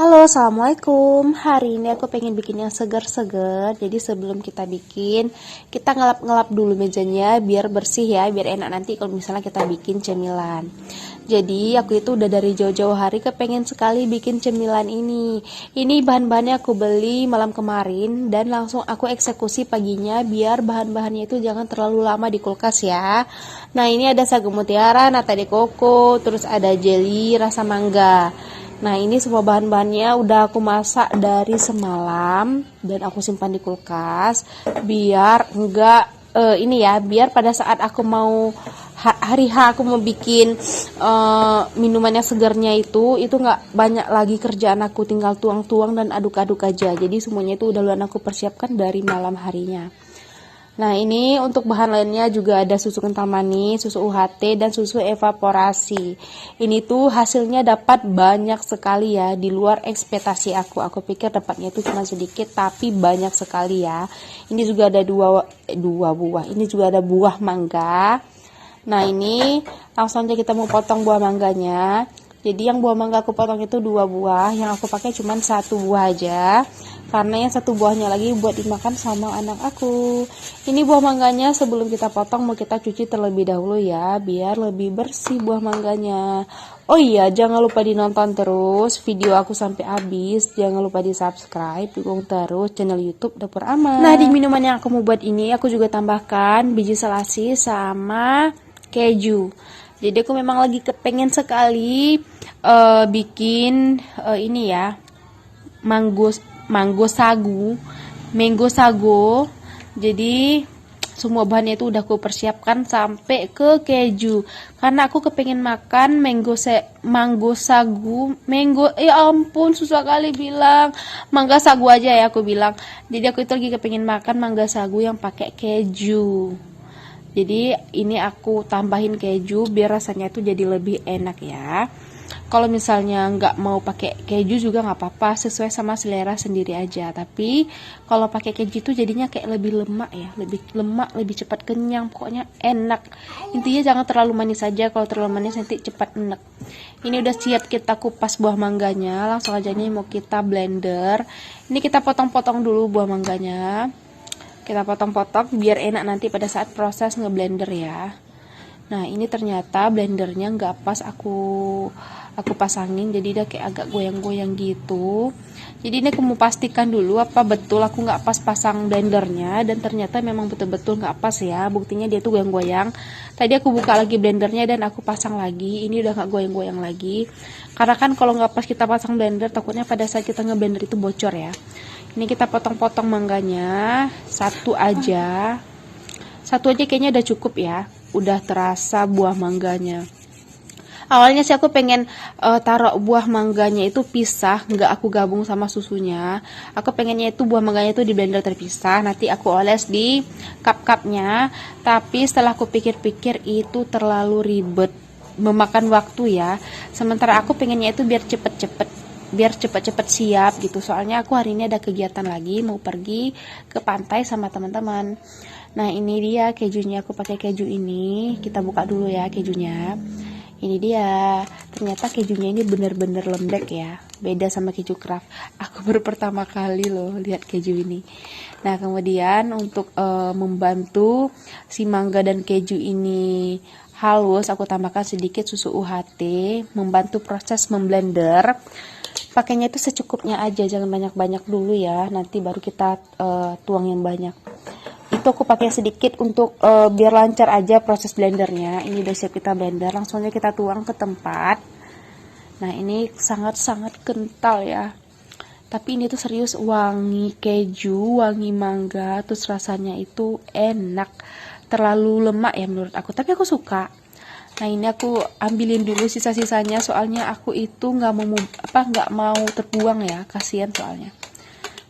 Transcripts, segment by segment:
Halo, assalamualaikum. Hari ini aku pengen bikin yang segar-segar. Jadi sebelum kita bikin, kita ngelap-ngelap dulu mejanya biar bersih ya, biar enak nanti kalau misalnya kita bikin cemilan. Jadi aku itu udah dari jauh-jauh hari kepengen sekali bikin cemilan ini. Ini bahan-bahannya aku beli malam kemarin dan langsung aku eksekusi paginya biar bahan-bahannya itu jangan terlalu lama di kulkas ya. Nah ini ada sagu mutiara, nata de coco, terus ada jelly rasa mangga. Nah ini semua bahan-bahannya udah aku masak dari semalam dan aku simpan di kulkas biar enggak ini ya, biar pada saat aku mau hari H aku mau bikin minumannya segarnya itu enggak banyak lagi kerjaan, aku tinggal tuang-tuang dan aduk-aduk aja. Jadi semuanya itu udah aku persiapkan dari malam harinya. Nah ini untuk bahan lainnya juga ada susu kental manis, susu UHT, dan susu evaporasi. Ini tuh hasilnya dapat banyak sekali ya, di luar ekspektasi aku. Aku pikir dapatnya itu cuma sedikit, tapi banyak sekali ya. Ini juga ada dua buah. Ini juga ada buah mangga. Nah ini langsung aja kita mau potong buah mangganya. Jadi yang buah mangga aku potong itu 2 buah, yang aku pakai cuma 1 buah aja. Karena yang 1 buahnya lagi buat dimakan sama anak aku. Ini buah mangganya sebelum kita potong mau kita cuci terlebih dahulu ya, biar lebih bersih buah mangganya. Oh iya, jangan lupa dinonton terus video aku sampai habis. Jangan lupa di-subscribe, dukung terus channel YouTube Dapur Aman. Nah, di minuman yang aku mau buat ini aku juga tambahkan biji selasi sama keju. Jadi aku memang lagi kepengen sekali bikin ini ya, mango sago. Jadi semua bahannya itu udah aku persiapkan sampai ke keju. Karena aku kepengen makan mango sagu, ya ampun susah kali bilang. Mangga sagu aja ya aku bilang. Jadi aku itu lagi kepengen makan mangga sagu yang pakai keju. Jadi ini aku tambahin keju biar rasanya itu jadi lebih enak ya. Kalau misalnya nggak mau pakai keju juga nggak apa-apa, sesuai sama selera sendiri aja. Tapi kalau pakai keju itu jadinya kayak lebih lemak ya, lebih lemak, lebih cepat kenyang, pokoknya enak. Intinya jangan terlalu manis aja, kalau terlalu manis nanti cepat enak. Ini udah siap kita kupas buah mangganya, langsung aja nih mau kita blender. Ini kita potong-potong dulu buah mangganya. Kita potong-potong biar enak nanti pada saat proses ngeblender ya. Nah ini ternyata blendernya nggak pas aku pasangin, jadi dia kayak agak goyang-goyang gitu. Jadi ini aku mau pastikan dulu apa betul aku nggak pas pasang blendernya, dan ternyata memang betul-betul nggak pas ya. Buktinya dia tuh goyang-goyang. Tadi aku buka lagi blendernya dan aku pasang lagi, ini udah nggak goyang-goyang lagi. Karena kan kalau nggak pas kita pasang blender, takutnya pada saat kita ngeblender itu bocor ya. Ini kita potong-potong mangganya, satu aja kayaknya udah cukup ya, udah terasa buah mangganya. Awalnya sih aku pengen taruh buah mangganya itu pisah, nggak aku gabung sama susunya. Aku pengennya itu buah mangganya itu di blender terpisah, nanti aku oles di cup-cupnya. Tapi setelah aku pikir-pikir itu terlalu ribet, memakan waktu ya. Sementara aku pengennya itu biar cepet-cepet siap gitu. Soalnya aku hari ini ada kegiatan lagi, mau pergi ke pantai sama teman-teman. Nah ini dia kejunya, aku pakai keju ini. Kita buka dulu ya kejunya. Ini dia, ternyata kejunya ini bener-bener lembek ya, beda sama keju craft. Aku baru pertama kali loh lihat keju ini. Nah kemudian untuk membantu si mangga dan keju ini halus, aku tambahkan sedikit susu UHT, membantu proses memblender. Pakainya itu secukupnya aja, jangan banyak-banyak dulu ya, nanti baru kita tuang yang banyak. Itu aku pakai sedikit untuk biar lancar aja proses blendernya. Ini udah siap kita blender, langsung aja kita tuang ke tempat. Nah ini sangat-sangat kental ya, tapi ini tuh serius wangi keju, wangi mangga, terus rasanya itu enak. Terlalu lemak ya menurut aku, tapi aku suka. Nah ini aku ambilin dulu sisa-sisanya, soalnya aku itu nggak mau terbuang ya, kasihan soalnya.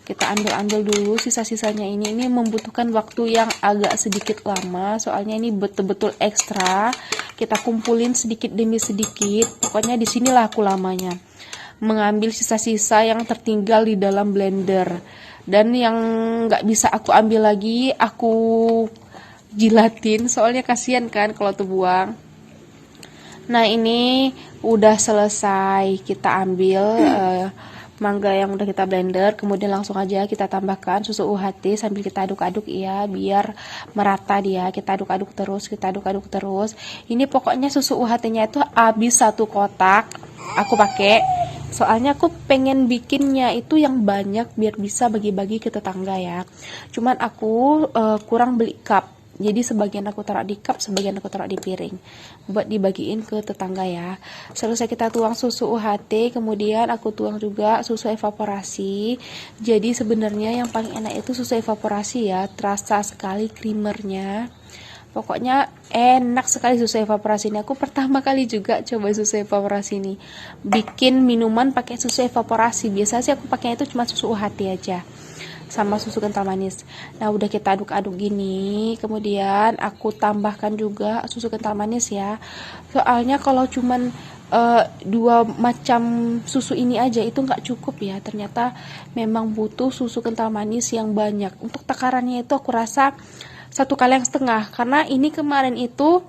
Kita ambil dulu sisa-sisanya. Ini membutuhkan waktu yang agak sedikit lama, soalnya ini betul-betul ekstra. Kita kumpulin sedikit demi sedikit, pokoknya disinilah aku lamanya, mengambil sisa-sisa yang tertinggal di dalam blender. Dan yang nggak bisa aku ambil lagi, aku jilatin, soalnya kasihan kan kalau terbuang. Nah ini udah selesai, kita ambil mangga yang udah kita blender, kemudian langsung aja kita tambahkan susu UHT sambil kita aduk-aduk ya, biar merata dia. Kita aduk-aduk terus, kita aduk-aduk terus. Ini pokoknya susu UHT-nya itu habis 1 kotak aku pakai. Soalnya aku pengen bikinnya itu yang banyak biar bisa bagi-bagi ke tetangga ya. Cuman aku kurang beli cup. Jadi sebagian aku taruh di cup, sebagian aku taruh di piring buat dibagiin ke tetangga ya. Selesai kita tuang susu UHT, kemudian aku tuang juga susu evaporasi. Jadi sebenarnya yang paling enak itu susu evaporasi ya, terasa sekali creamernya. Pokoknya enak sekali susu evaporasi ini. Aku pertama kali juga coba susu evaporasi ini. Bikin minuman pakai susu evaporasi. Biasa sih aku pakai itu cuma susu UHT aja sama susu kental manis. Nah, udah kita aduk-aduk gini, kemudian aku tambahkan juga susu kental manis ya. Soalnya kalau cuman 2 macam susu ini aja itu nggak cukup ya. Ternyata memang butuh susu kental manis yang banyak. Untuk takarannya itu aku rasa 1,5 kali karena ini kemarin itu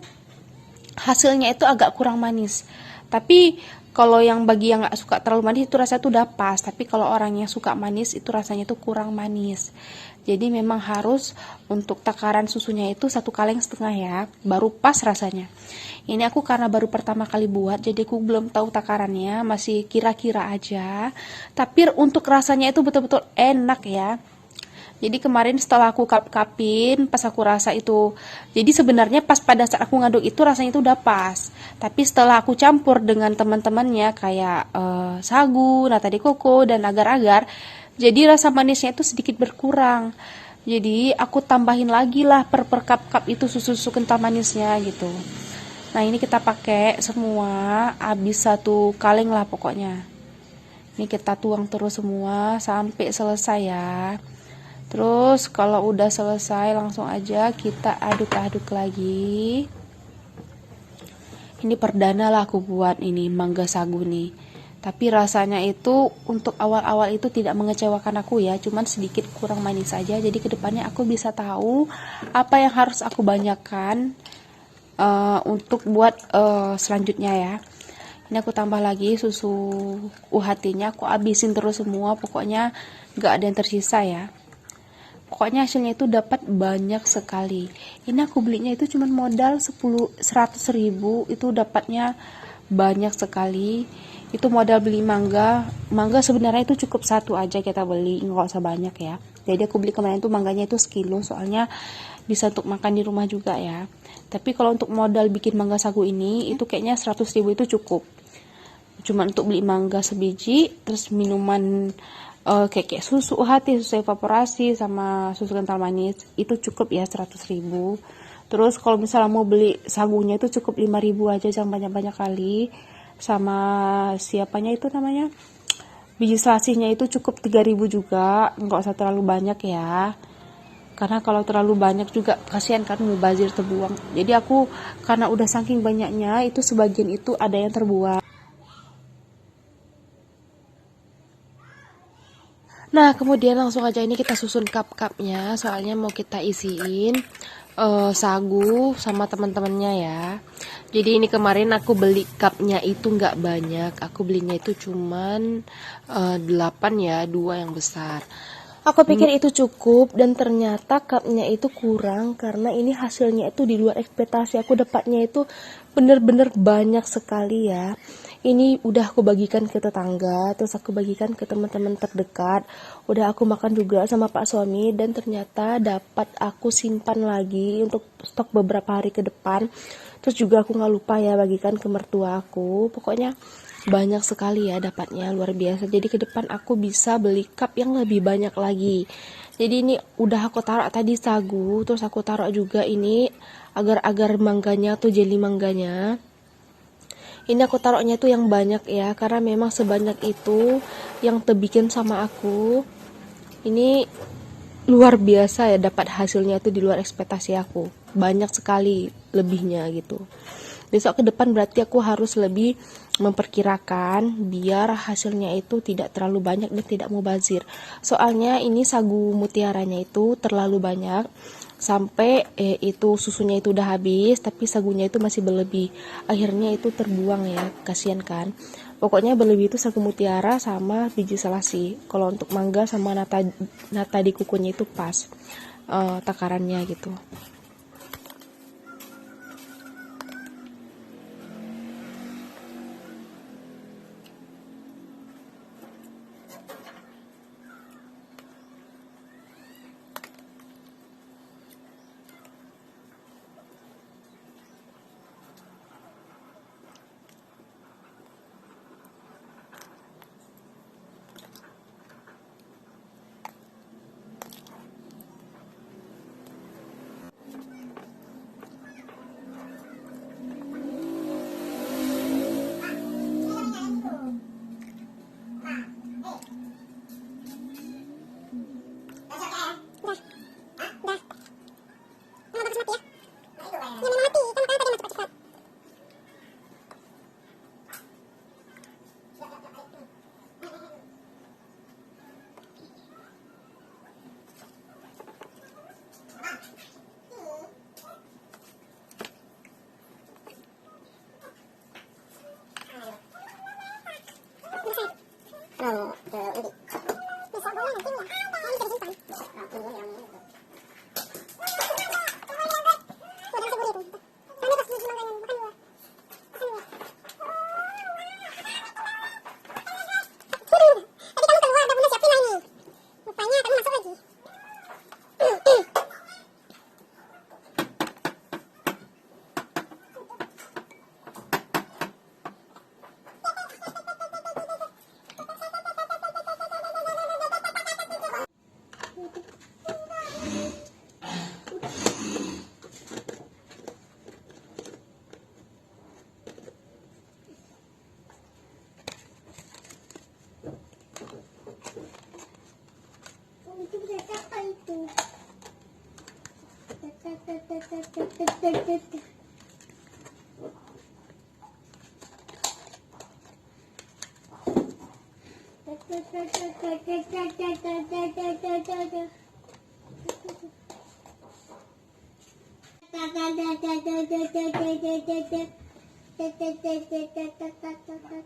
hasilnya itu agak kurang manis. Tapi kalau yang bagi yang nggak suka terlalu manis itu rasanya tuh udah pas. Tapi kalau orang yang suka manis itu rasanya tuh kurang manis. Jadi memang harus untuk takaran susunya itu 1,5 kali ya, baru pas rasanya. Ini aku karena baru pertama kali buat, jadi aku belum tahu takarannya, masih kira-kira aja. Tapi untuk rasanya itu betul-betul enak ya. Jadi kemarin setelah aku kap-kapin, pas aku rasa itu, jadi sebenarnya pas pada saat aku ngaduk itu rasanya itu udah pas. Tapi setelah aku campur dengan teman-temannya kayak sagu, nata de coco, dan agar-agar, jadi rasa manisnya itu sedikit berkurang. Jadi aku tambahin lagi lah per cup itu susu kental manisnya gitu. Nah ini kita pakai semua, habis 1 kaleng lah pokoknya. Ini kita tuang terus semua sampai selesai ya. Terus kalau udah selesai langsung aja kita aduk-aduk lagi. Ini perdana lah aku buat ini mangga sagu nih. Tapi rasanya itu untuk awal-awal itu tidak mengecewakan aku ya, cuman sedikit kurang manis saja. Jadi kedepannya aku bisa tahu apa yang harus aku banyakkan untuk buat selanjutnya ya. Ini aku tambah lagi susu UHT-nya, aku habisin terus semua, pokoknya nggak ada yang tersisa ya. Pokoknya hasilnya itu dapat banyak sekali. Ini aku belinya itu cuma modal 100 ribu, itu dapatnya banyak sekali. Itu modal beli mangga. Mangga sebenarnya itu cukup 1 aja kita beli, nggak usah banyak ya. Jadi aku beli kemarin itu mangganya itu sekilo, soalnya bisa untuk makan di rumah juga ya. Tapi kalau untuk modal bikin mangga sagu ini, itu kayaknya 100 ribu itu cukup. Cuma untuk beli mangga sebiji, terus minuman kayak susu UHT, susu evaporasi, sama susu kental manis itu cukup ya 100 ribu. Terus kalau misalnya mau beli sagunya itu cukup 5 ribu aja, jangan banyak-banyak kali. Sama siapanya itu namanya, biji selasihnya itu cukup 3 ribu juga, nggak usah terlalu banyak ya. Karena kalau terlalu banyak juga kasihan kan, mubazir terbuang. Jadi aku karena udah saking banyaknya itu sebagian itu ada yang terbuang. Nah, kemudian langsung aja ini kita susun cup-cupnya, soalnya mau kita isiin sagu sama teman-temannya ya. Jadi ini kemarin aku beli cupnya itu nggak banyak, aku belinya itu cuman 8 ya, 2 yang besar. Aku pikir itu cukup dan ternyata cupnya itu kurang karena ini hasilnya itu di luar ekspektasi. Aku dapatnya itu bener-bener banyak sekali ya. Ini udah aku bagikan ke tetangga, terus aku bagikan ke teman-teman terdekat. Udah aku makan juga sama Pak suami dan ternyata dapat aku simpan lagi untuk stok beberapa hari ke depan. Terus juga aku nggak lupa ya bagikan ke mertua aku. Pokoknya banyak sekali ya dapatnya, luar biasa. Jadi ke depan aku bisa beli cup yang lebih banyak lagi. Jadi ini udah aku taruh tadi sagu, terus aku taruh juga ini agar-agar mangganya atau jelly mangganya. Ini aku taruhnya tuh yang banyak ya, karena memang sebanyak itu yang terbikin sama aku. Ini luar biasa ya, dapat hasilnya itu di luar ekspektasi aku. Banyak sekali lebihnya gitu. Besok ke depan berarti aku harus lebih memperkirakan biar hasilnya itu tidak terlalu banyak dan tidak mubazir. Soalnya ini sagu mutiaranya itu terlalu banyak sampai itu susunya itu udah habis tapi sagunya itu masih berlebih. Akhirnya itu terbuang ya, kasihan kan. Pokoknya berlebih itu sagu mutiara sama biji selasi. Kalau untuk mangga sama nata di kukunya itu pas takarannya gitu.